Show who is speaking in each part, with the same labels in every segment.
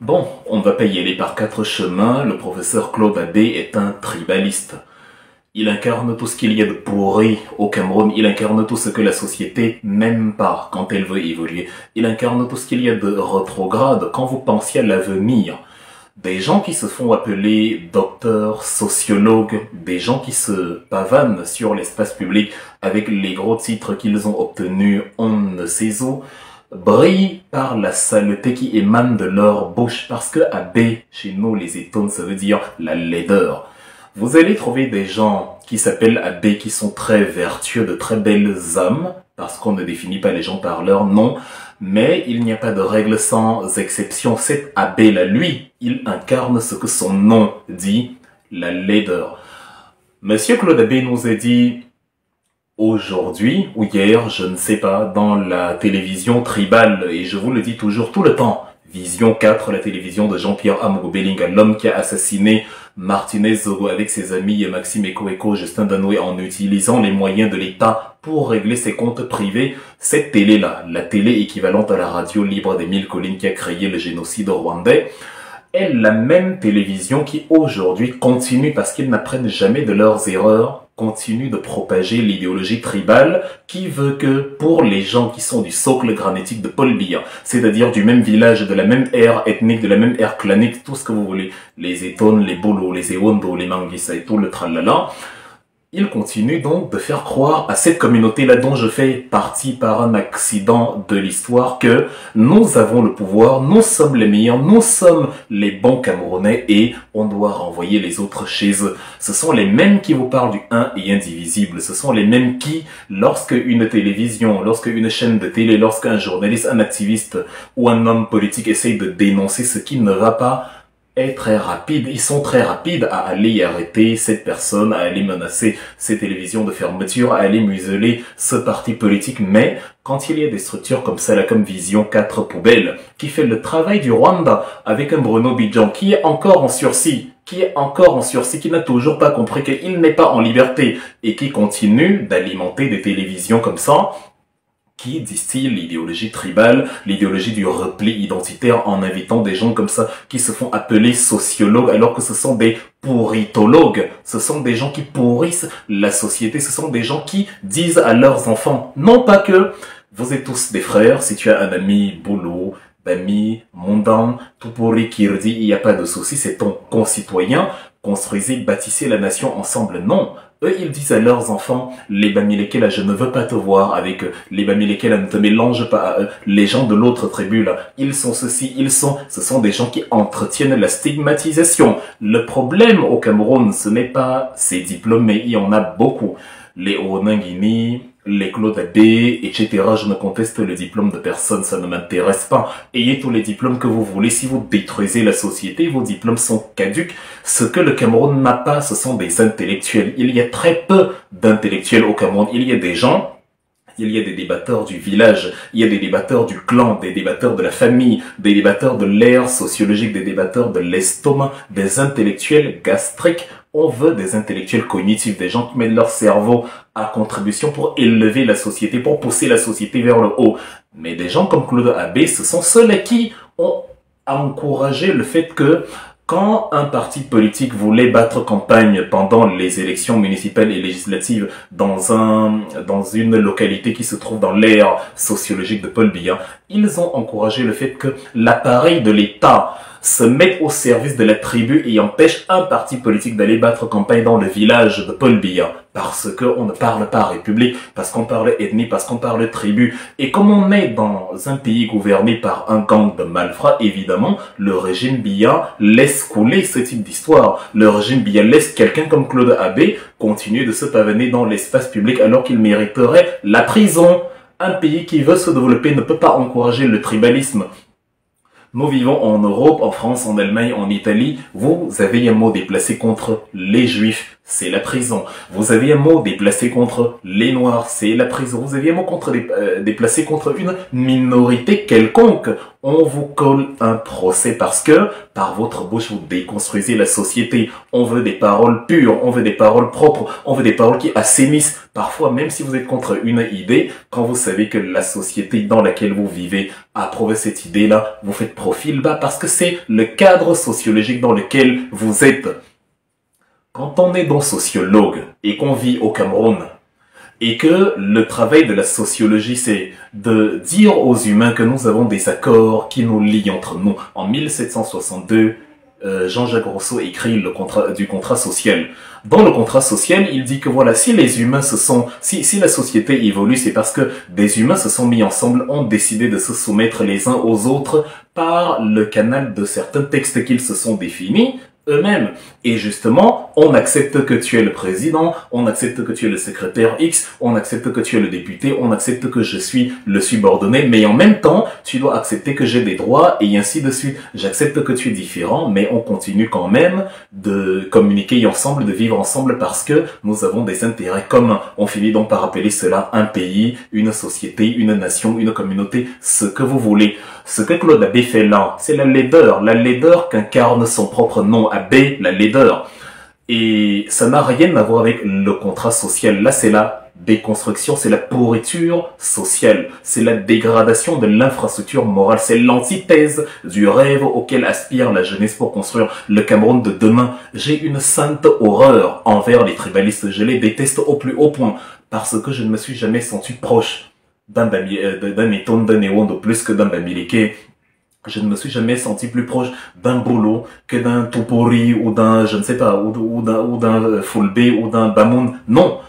Speaker 1: Bon, on ne va pas y aller par quatre chemins. Le professeur Claude Abbé est un tribaliste. Il incarne tout ce qu'il y a de pourri au Cameroun. Il incarne tout ce que la société n'aime pas quand elle veut évoluer. Il incarne tout ce qu'il y a de rétrograde quand vous pensiez à l'avenir. Des gens qui se font appeler docteurs, sociologues, des gens qui se pavanent sur l'espace public avec les gros titres qu'ils ont obtenus on ne sait où, brillent par la saleté qui émane de leur bouche, parce que abbé, chez nous les étones, ça veut dire la laideur. Vous allez trouver des gens qui s'appellent abbés, qui sont très vertueux, de très belles âmes, parce qu'on ne définit pas les gens par leur nom, mais il n'y a pas de règle sans exception. Cet abbé-là, lui, il incarne ce que son nom dit, la laideur. Monsieur Claude Abbé nous a dit aujourd'hui, ou hier, je ne sais pas, dans la télévision tribale, et je vous le dis toujours tout le temps, Vision 4, la télévision de Jean-Pierre Amogo Belinga, l'homme qui a assassiné Martinez Zogo avec ses amis Maxime Eko, Justin Danoué, en utilisant les moyens de l'État pour régler ses comptes privés. Cette télé-là, la télé équivalente à la radio libre des Mille Collines qui a créé le génocide rwandais, est la même télévision qui aujourd'hui continue, parce qu'ils n'apprennent jamais de leurs erreurs, continue de propager l'idéologie tribale qui veut que pour les gens qui sont du socle granitique de Paul Biya, c'est-à-dire du même village, de la même ère ethnique, de la même ère clanique, tout ce que vous voulez, les Etones, les Bolo, les Ewondo, les Manguissa et tout le tralala, il continue donc de faire croire à cette communauté-là dont je fais partie par un accident de l'histoire que nous avons le pouvoir, nous sommes les meilleurs, nous sommes les bons Camerounais et on doit renvoyer les autres chez eux. Ce sont les mêmes qui vous parlent du un et indivisible. Ce sont les mêmes qui, lorsque une télévision, lorsque une chaîne de télé, lorsqu'un journaliste, un activiste ou un homme politique essaye de dénoncer ce qui ne va pas, est très rapide. Ils sont très rapides à aller arrêter cette personne, à aller menacer ces télévisions de fermeture, à aller museler ce parti politique. Mais quand il y a des structures comme ça, là, comme Vision 4 Poubelle, qui fait le travail du Rwanda avec un Bruno Bidjan qui est encore en sursis, qui n'a toujours pas compris qu'il n'est pas en liberté et qui continue d'alimenter des télévisions comme ça, qui distille l'idéologie tribale, l'idéologie du repli identitaire en invitant des gens comme ça qui se font appeler sociologues alors que ce sont des pourritologues. Ce sont des gens qui pourrissent la société. Ce sont des gens qui disent à leurs enfants, non pas que vous êtes tous des frères, si tu as un ami boulot, Bami, Mondan, tout pourri qui dit il n'y a pas de souci, c'est ton concitoyen, construisez, bâtissez la nation ensemble. Non. Eux, ils disent à leurs enfants, les Bamileke là, je ne veux pas te voir avec eux. Les Bamileke là, ne te mélange pas à eux. Les gens de l'autre tribu là, ils sont ceci, ce sont des gens qui entretiennent la stigmatisation. Le problème au Cameroun, ce n'est pas ces diplômés, il y en a beaucoup. Les Onangini, les Claude Abbé, etc. Je ne conteste le diplôme de personne, ça ne m'intéresse pas. Ayez tous les diplômes que vous voulez. Si vous détruisez la société, vos diplômes sont caducs. Ce que le Cameroun n'a pas, ce sont des intellectuels. Il y a très peu d'intellectuels au Cameroun. Il y a des gens, il y a des débatteurs du village, il y a des débatteurs du clan, des débatteurs de la famille, des débatteurs de l'ère sociologique, des débatteurs de l'estomac, des intellectuels gastriques. On veut des intellectuels cognitifs, des gens qui mettent leur cerveau à contribution pour élever la société, pour pousser la société vers le haut. Mais des gens comme Claude Abbé, ce sont ceux-là qui ont encouragé le fait que quand un parti politique voulait battre campagne pendant les élections municipales et législatives dans une localité qui se trouve dans l'ère sociologique de Paul Biya, ils ont encouragé le fait que l'appareil de l'État se mette au service de la tribu et empêche un parti politique d'aller battre campagne dans le village de Paul Biya. Parce qu'on ne parle pas république, parce qu'on parle ethnie, parce qu'on parle tribu. Et comme on est dans un pays gouverné par un gang de malfrats, évidemment, le régime Biya laisse couler ce type d'histoire. Le régime Biya laisse quelqu'un comme Claude Abbé continuer de se pavaner dans l'espace public alors qu'il mériterait la prison. Un pays qui veut se développer ne peut pas encourager le tribalisme. Nous vivons en Europe, en France, en Allemagne, en Italie. Vous avez un mot déplacé contre les Juifs. c'est la prison. Vous avez un mot déplacé contre les Noirs, c'est la prison. Vous avez un mot déplacé contre une minorité quelconque. On vous colle un procès parce que, par votre bouche, vous déconstruisez la société. On veut des paroles pures, on veut des paroles propres, on veut des paroles qui assainissent. Parfois, même si vous êtes contre une idée, quand vous savez que la société dans laquelle vous vivez approuve cette idée-là, vous faites profil bas parce que c'est le cadre sociologique dans lequel vous êtes. Quand on est donc sociologue et qu'on vit au Cameroun, et que le travail de la sociologie, c'est de dire aux humains que nous avons des accords qui nous lient entre nous. En 1762, Jean-Jacques Rousseau écrit du contrat social. Dans le contrat social, il dit que voilà, si les humains si la société évolue, c'est parce que des humains se sont mis ensemble, ont décidé de se soumettre les uns aux autres par le canal de certains textes qu'ils se sont définis eux-mêmes. Et justement, on accepte que tu es le président, on accepte que tu es le secrétaire X, on accepte que tu es le député, on accepte que je suis le subordonné, mais en même temps, tu dois accepter que j'ai des droits et ainsi de suite. J'accepte que tu es différent, mais on continue quand même de communiquer ensemble, de vivre ensemble parce que nous avons des intérêts communs. On finit donc par appeler cela un pays, une société, une nation, une communauté, ce que vous voulez. Ce que Claude Abbé fait là, c'est la laideur qu'incarne son propre nom, Abbé, la laideur. Et ça n'a rien à voir avec le contrat social. Là, c'est la déconstruction, c'est la pourriture sociale, c'est la dégradation de l'infrastructure morale, c'est l'antithèse du rêve auquel aspire la jeunesse pour construire le Cameroun de demain. J'ai une sainte horreur envers les tribalistes, je les déteste au plus haut point, parce que je ne me suis jamais senti proche d'un Eton, d'un Ewando plus que d'un Bamileke. Je ne me suis jamais senti plus proche d'un Bolo que d'un Tupori ou d'un, je ne sais pas, ou d'un Fulbe ou d'un Bamoun. Non.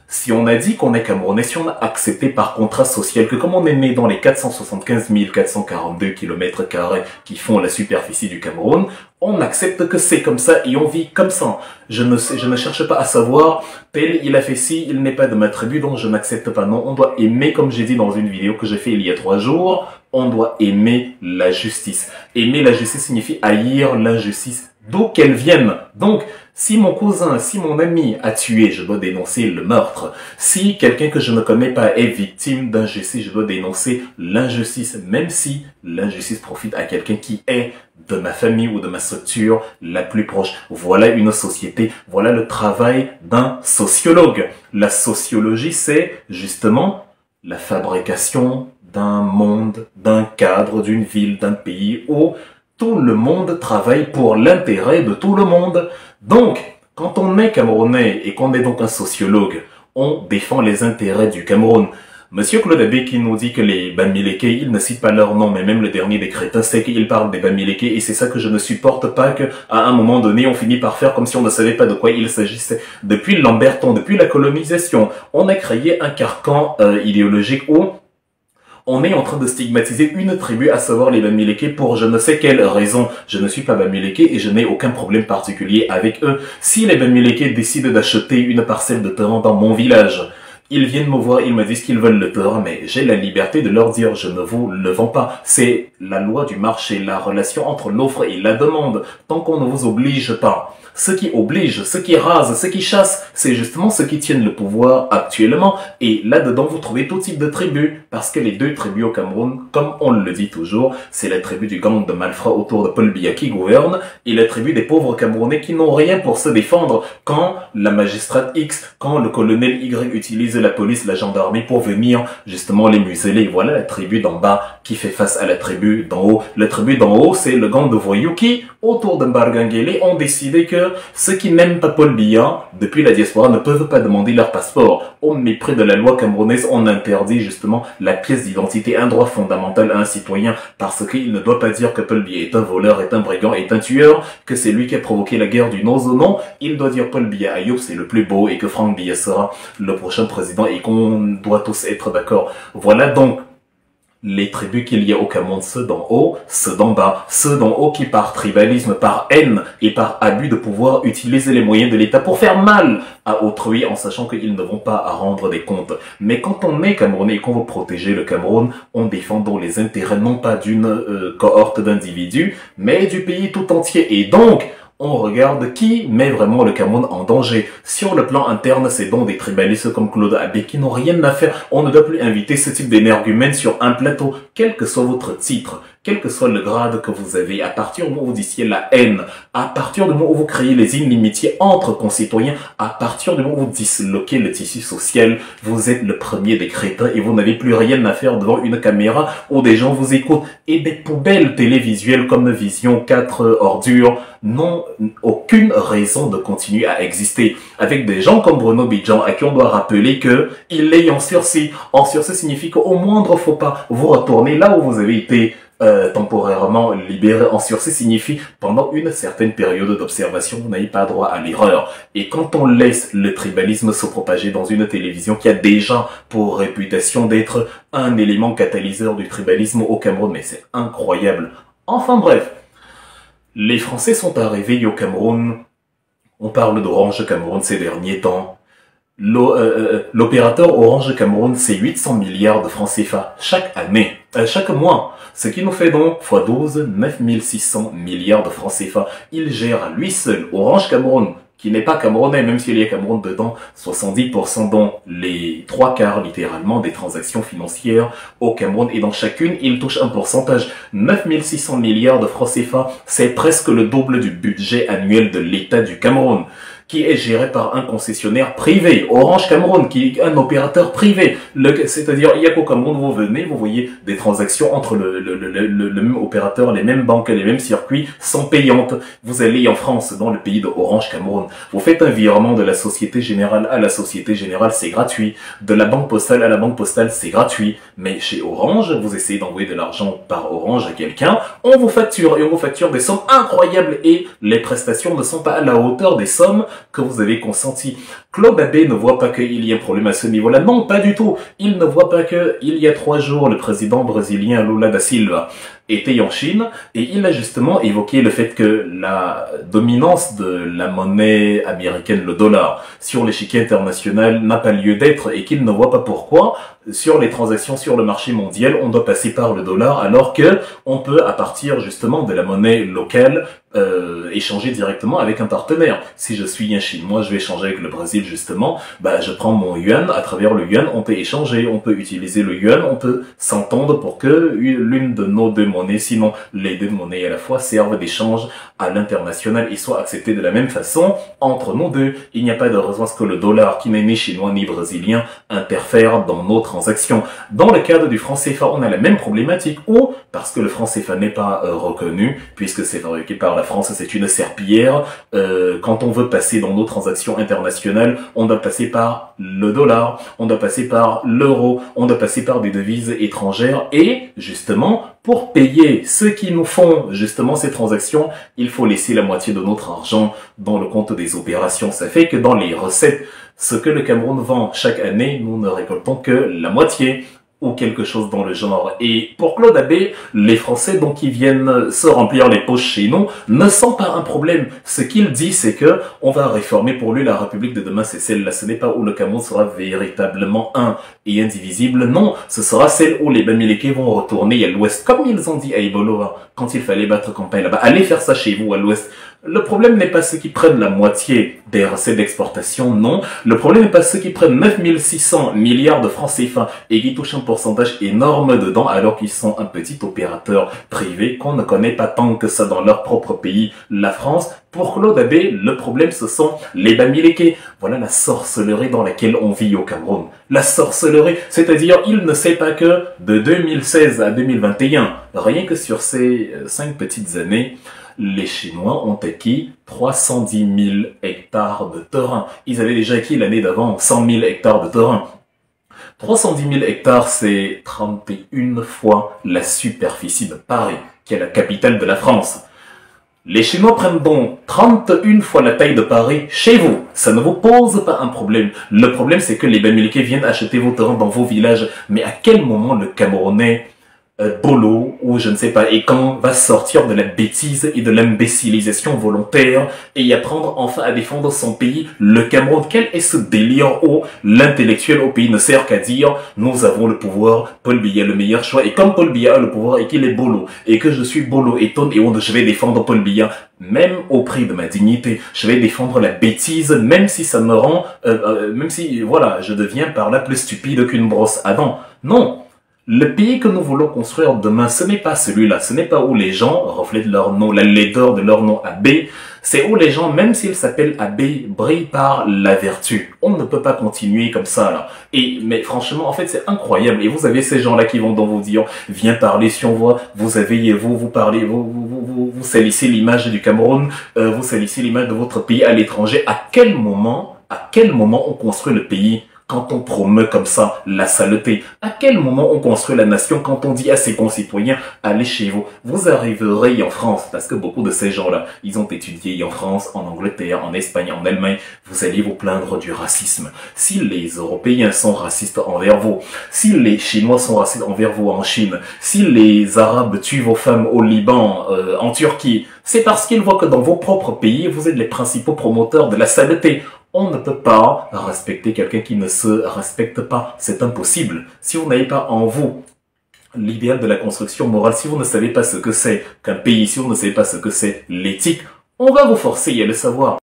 Speaker 1: Si on a dit qu'on est Camerounais, si on a accepté par contrat social que comme on est né dans les 475 442 km² qui font la superficie du Cameroun, on accepte que c'est comme ça et on vit comme ça. Je ne cherche pas à savoir, tel il a fait ci, il n'est pas de ma tribu, donc je n'accepte pas. Non, on doit aimer, comme j'ai dit dans une vidéo que j'ai fait il y a 3 jours, on doit aimer la justice. Aimer la justice signifie haïr l'injustice, d'où qu'elle vienne. Donc, si mon cousin, si mon ami a tué, je dois dénoncer le meurtre. Si quelqu'un que je ne connais pas est victime d'injustice, je dois dénoncer l'injustice, même si l'injustice profite à quelqu'un qui est de ma famille ou de ma structure la plus proche. Voilà une société, voilà le travail d'un sociologue. La sociologie, c'est justement la fabrication d'un monde, d'un cadre, d'une ville, d'un pays où tout le monde travaille pour l'intérêt de tout le monde. Donc, quand on est Camerounais et qu'on est donc un sociologue, on défend les intérêts du Cameroun. Monsieur Claude Abbé qui nous dit que les Bamileke, il ne cite pas leur nom, mais même le dernier des crétins sait qu'il parle des Bamileke et c'est ça que je ne supporte pas qu'à un moment donné, on finit par faire comme si on ne savait pas de quoi il s'agissait. Depuis Lamberton, depuis la colonisation, on a créé un carcan idéologique où on est en train de stigmatiser une tribu, à savoir les Bamileke, pour je ne sais quelle raison. Je ne suis pas Bamileke et je n'ai aucun problème particulier avec eux. Si les Bamileke décident d'acheter une parcelle de terrain dans mon village, ils viennent me voir, ils me disent qu'ils veulent le terrain, mais j'ai la liberté de leur dire je ne vous le vends pas. C'est la loi du marché, la relation entre l'offre et la demande. Tant qu'on ne vous oblige pas. Ce qui oblige, ce qui rase, ce qui chasse, c'est justement ceux qui tiennent le pouvoir actuellement. Et là-dedans, vous trouvez tout type de tribus. Parce que les deux tribus au Cameroun, comme on le dit toujours, c'est la tribu du gang de malfrats autour de Paul Biya qui gouverne et la tribu des pauvres Camerounais qui n'ont rien pour se défendre quand la magistrate X, quand le colonel Y utilise la police, la gendarmerie pour venir justement les museler. Voilà la tribu d'en bas qui fait face à la tribu d'en haut. La tribu d'en haut, c'est le gang de voyous qui, autour de Mbargangele, ont décidé que ceux qui n'aiment pas Paul Biya, depuis la diaspora, ne peuvent pas demander leur passeport. Au mépris de la loi camerounaise, on interdit justement la pièce d'identité, un droit fondamental à un citoyen, parce qu'il ne doit pas dire que Paul Biya est un voleur, est un brigand, est un tueur, que c'est lui qui a provoqué la guerre du Nozo. Non, il doit dire Paul Biya Ayoub, c'est le plus beau, et que Franck Biya sera le prochain président, et qu'on doit tous être d'accord. Voilà donc les tribus qu'il y a au Cameroun, ceux d'en haut, ceux d'en bas, ceux d'en haut qui par tribalisme, par haine et par abus de pouvoir utilisent les moyens de l'État pour faire mal à autrui en sachant qu'ils ne vont pas à rendre des comptes. Mais quand on est Camerounais et qu'on veut protéger le Cameroun, on défend donc les intérêts non pas d'une cohorte d'individus, mais du pays tout entier. Et donc, On regarde qui met vraiment le Cameroun en danger. Sur le plan interne, c'est donc des tribalistes comme Claude Abbé qui n'ont rien à faire. On ne doit plus inviter ce type d'énergumène sur un plateau, quel que soit votre titre, quel que soit le grade que vous avez. À partir du moment où vous disiez la haine, à partir du moment où vous créez les inimitiés entre concitoyens, à partir du moment où vous disloquez le tissu social, vous êtes le premier des crétins et vous n'avez plus rien à faire devant une caméra où des gens vous écoutent. Et des poubelles télévisuelles comme Vision 4 Ordures n'ont aucune raison de continuer à exister. Avec des gens comme Bruno Bidjan à qui on doit rappeler que il est en sursis. En sursis signifie qu'au moindre faux pas, vous retournez là où vous avez été temporairement libéré. En sursis signifie pendant une certaine période d'observation, vous n'avez pas droit à l'erreur. Et quand on laisse le tribalisme se propager dans une télévision qui a déjà pour réputation d'être un élément catalyseur du tribalisme au Cameroun, mais c'est incroyable. Enfin bref, les Français sont arrivés au Cameroun. On parle d'Orange Cameroun ces derniers temps. L'opérateur Orange Cameroun, c'est 800 milliards de francs CFA chaque année, chaque mois. Ce qui nous fait donc x12, 9600 milliards de francs CFA. Il gère à lui seul, Orange Cameroun, qui n'est pas camerounais, même s'il y a Cameroun dedans, 70% dont les 3/4 littéralement des transactions financières au Cameroun. Et dans chacune, il touche un pourcentage. 9600 milliards de francs CFA, c'est presque le double du budget annuel de l'État du Cameroun, qui est géré par un concessionnaire privé, Orange Cameroun, qui est un opérateur privé. C'est-à-dire, il y a qu'au Cameroun, vous venez, vous voyez des transactions entre le même opérateur, les mêmes banques, les mêmes circuits sont payantes. Vous allez en France, dans le pays de Orange Cameroun, vous faites un virement de la Société Générale à la Société Générale, c'est gratuit. De la Banque Postale à la Banque Postale, c'est gratuit. Mais chez Orange, vous essayez d'envoyer de l'argent par Orange à quelqu'un, on vous facture, et on vous facture des sommes incroyables, et les prestations ne sont pas à la hauteur des sommes que vous avez consenti. Claude Abbé ne voit pas qu'il y a un problème à ce niveau-là. Non, pas du tout. Il ne voit pas que, il y a 3 jours, le président brésilien Lula da Silva était en Chine et il a justement évoqué le fait que la dominance de la monnaie américaine, le dollar, sur l'échiquier international n'a pas lieu d'être et qu'il ne voit pas pourquoi sur les transactions sur le marché mondial, on doit passer par le dollar alors que on peut, à partir justement de la monnaie locale, échanger directement avec un partenaire. Si je suis un Chinois, je vais échanger avec le Brésil justement, bah je prends mon yuan, à travers le yuan, on peut échanger, on peut utiliser le yuan, on peut s'entendre pour que l'une de nos deux monnaies, sinon les deux monnaies à la fois, servent d'échange à l'international et soient acceptées de la même façon entre nous deux. Il n'y a pas de raison à ce que le dollar, qui n'est ni chinois ni brésilien, interfère dans nos transactions. Dans le cadre du franc CFA, on a la même problématique où, parce que le franc CFA n'est pas reconnu, puisque c'est fabriqué par la France, c'est une serpillière, quand on veut passer dans nos transactions internationales, on doit passer par le dollar, on doit passer par l'euro, on doit passer par des devises étrangères et, justement, pour payer ceux qui nous font justement ces transactions, il faut laisser la moitié de notre argent dans le compte des opérations. Ça fait que dans les recettes, ce que le Cameroun vend chaque année, nous ne récoltons que la moitié ou quelque chose dans le genre. Et pour Claude Abbé, les Français donc qui viennent se remplir les poches chez nous ne sont pas un problème. Ce qu'il dit, c'est que on va réformer. Pour lui, la République de demain, c'est celle-là. Ce n'est pas où le Cameroun sera véritablement un et indivisible. Non, ce sera celle où les Bamileke vont retourner à l'ouest, comme ils ont dit à Ibolo quand il fallait battre campagne là-bas. Allez faire ça chez vous à l'ouest. Le problème n'est pas ceux qui prennent la moitié des recettes d'exportation, non. Le problème n'est pas ceux qui prennent 9600 milliards de francs CFA et qui touchent un pourcentage énorme dedans alors qu'ils sont un petit opérateur privé qu'on ne connaît pas tant que ça dans leur propre pays, la France. Pour Claude Abbé, le problème ce sont les Bamileke. Voilà la sorcellerie dans laquelle on vit au Cameroun. La sorcellerie, c'est-à-dire il ne sait pas que de 2016 à 2021, rien que sur ces 5 petites années, les Chinois ont acquis 310 000 hectares de terrain. Ils avaient déjà acquis l'année d'avant 100 000 hectares de terrain. 310 000 hectares, c'est 31 fois la superficie de Paris, qui est la capitale de la France. Les Chinois prennent donc 31 fois la taille de Paris chez vous. Ça ne vous pose pas un problème. Le problème, c'est que les Bamileke viennent acheter vos terrains dans vos villages. Mais à quel moment le Camerounais bolo ou je ne sais pas, et quand va sortir de la bêtise et de l'imbécilisation volontaire et y apprendre enfin à défendre son pays, le Cameroun. Quel est ce délire où l'intellectuel au pays ne sert qu'à dire nous avons le pouvoir, Paul Biya le meilleur choix, et comme Paul Biya a le pouvoir et qu'il est bolo et que je suis bolo et Tom et onde, je vais défendre Paul Biya même au prix de ma dignité, je vais défendre la bêtise même si ça me rend, même si voilà, je deviens par là plus stupide qu'une brosse à dents. Non. Le pays que nous voulons construire demain, ce n'est pas celui-là. Ce n'est pas où les gens reflètent leur nom, la laideur de leur nom Abbé. C'est où les gens, même s'ils s'appellent Abbé, brillent par la vertu. On ne peut pas continuer comme ça, là. Mais franchement, en fait, c'est incroyable. Et vous avez ces gens-là qui vont donc vous dire, viens parler si on voit, vous parlez, vous salissez l'image du Cameroun, vous salissez l'image de votre pays à l'étranger. À quel moment on construit le pays? Quand on promeut comme ça la saleté, à quel moment on construit la nation quand on dit à ses concitoyens, allez chez vous, vous arriverez en France, parce que beaucoup de ces gens-là, ils ont étudié en France, en Angleterre, en Espagne, en Allemagne, vous allez vous plaindre du racisme. Si les Européens sont racistes envers vous, si les Chinois sont racistes envers vous en Chine, si les Arabes tuent vos femmes au Liban, en Turquie, c'est parce qu'ils voient que dans vos propres pays, vous êtes les principaux promoteurs de la saleté. On ne peut pas respecter quelqu'un qui ne se respecte pas. C'est impossible. Si vous n'avez pas en vous l'idéal de la construction morale, si vous ne savez pas ce que c'est qu'un pays, si vous ne savez pas ce que c'est l'éthique, on va vous forcer à le savoir.